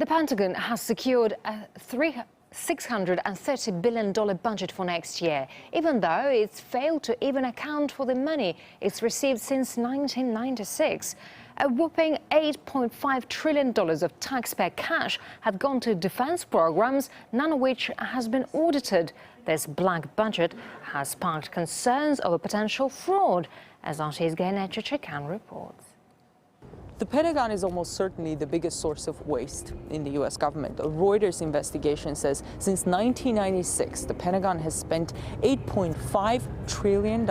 The Pentagon has secured a $630 billion budget for next year, even though it's failed to even account for the money it's received since 1996. A whopping $8.5 trillion of taxpayer cash have gone to defense programs, none of which has been audited. This black budget has sparked concerns over potential fraud, as RT's Gaina Chichikan reports. The Pentagon is almost certainly the biggest source of waste in the U.S. government. A Reuters investigation says since 1996, the Pentagon has spent $8.5 trillion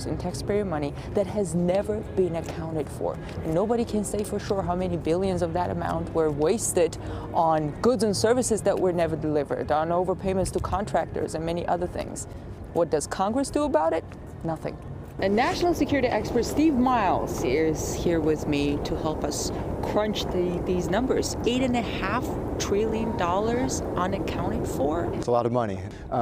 in taxpayer money that has never been accounted for. And nobody can say for sure how many billions of that amount were wasted on goods and services that were never delivered, on overpayments to contractors and many other things. What does Congress do about it? Nothing. And national security expert Steve Miles is here with me to help us crunch these numbers. $8.5 trillion unaccounted for? It's a lot of money.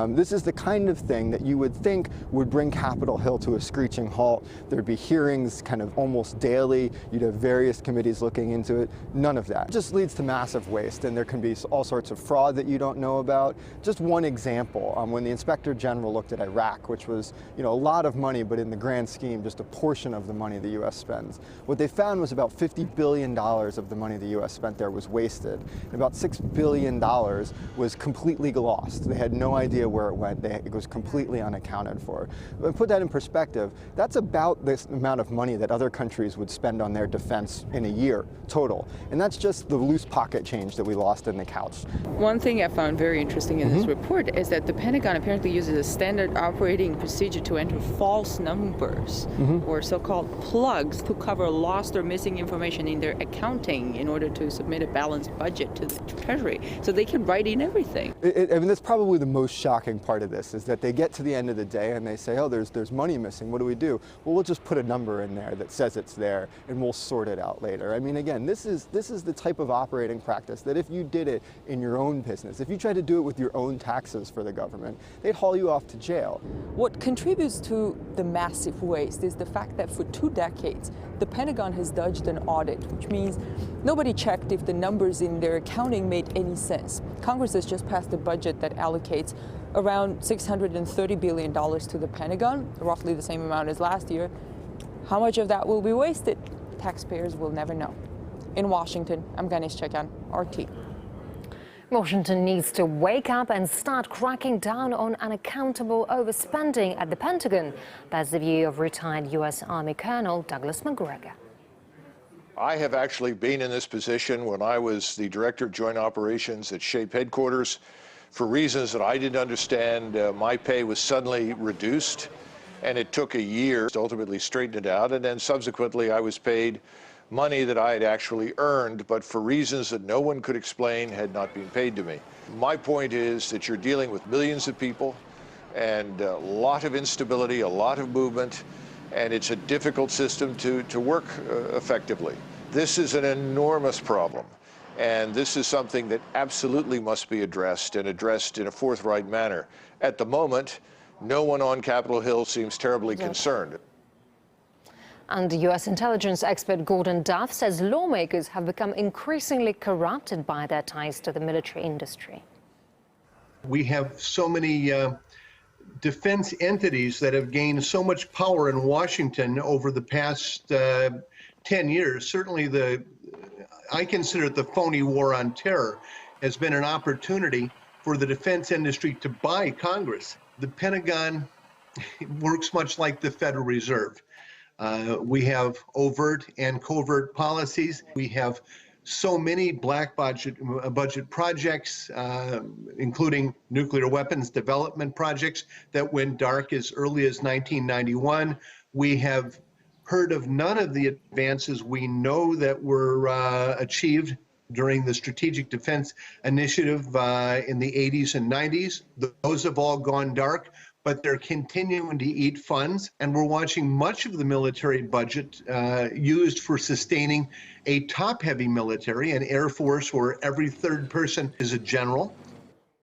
This is the kind of thing that you would think would bring Capitol Hill to a screeching halt. There'd be hearings kind of almost daily. You'd have various committees looking into it. None of that. It just leads to massive waste, and there can be all sorts of fraud that you don't know about. Just one example, when the Inspector General looked at Iraq, which was a lot of money, but in the grand scheme, just a portion of the money the U.S. spends. What they found was about $50 billion of the money the U.S. spent there was wasted. And about $6 billion was completely lost. They had no idea where it went. It was completely unaccounted for. But put that in perspective, that's about this amount of money that other countries would spend on their defense in a year total. And that's just the loose pocket change that we lost in the couch. One thing I found very interesting in this report is that the Pentagon apparently uses a standard operating procedure to enter false numbers or so-called plugs to cover lost or missing information in their accounting in order to submit a balanced budget to the Treasury. So they can write in everything. I mean, that's probably the most shocking part of this, is that they get to the end of the day and they say, oh, there's money missing. What do we do? Well, we'll just put a number in there that says it's there and we'll sort it out later. I mean, again, this is the type of operating practice that if you did it in your own business, if you tried to do it with your own taxes for the government, they'd haul you off to jail. What contributes to the massive waste is the fact that for 2 decades, the Pentagon has dodged an audit, which means nobody checked if the numbers in their accounting made any sense. Congress has just passed a budget that allocates around $630 billion to the Pentagon, roughly the same amount as last year. How much of that will be wasted? Taxpayers will never know. In Washington, I'm Ganesh Chekyan, RT. Washington needs to wake up and start cracking down on unaccountable overspending at the Pentagon. That's the view of retired U.S. Army Colonel Douglas McGregor. I have actually been in this position when I was the Director of Joint Operations at SHAPE headquarters. For reasons that I didn't understand, my pay was suddenly reduced, and it took a year to ultimately straighten it out, and then subsequently I was paid money that I had actually earned, but for reasons that no one could explain had not been paid to me. My point is that you're dealing with millions of people and a lot of instability, a lot of movement, and it's a difficult system to work effectively. This is an enormous problem, and this is something that absolutely must be addressed, and addressed in a forthright manner. At the moment, no one on Capitol Hill seems terribly concerned. And U.S. intelligence expert Gordon Duff says lawmakers have become increasingly corrupted by their ties to the military industry. We have so many defense entities that have gained so much power in Washington over the past 10 years. Certainly I consider it the phony war on terror has been an opportunity for the defense industry to buy Congress. The Pentagon works much like the Federal Reserve. We have overt and covert policies. We have so many black budget projects, including nuclear weapons development projects that went dark as early as 1991. We have heard of none of the advances we know that were achieved during the Strategic Defense Initiative in the 80s and 90s. Those have all gone dark, but they're continuing to eat funds, and we're watching much of the military budget used for sustaining a top-heavy military, an Air Force where every third person is a general,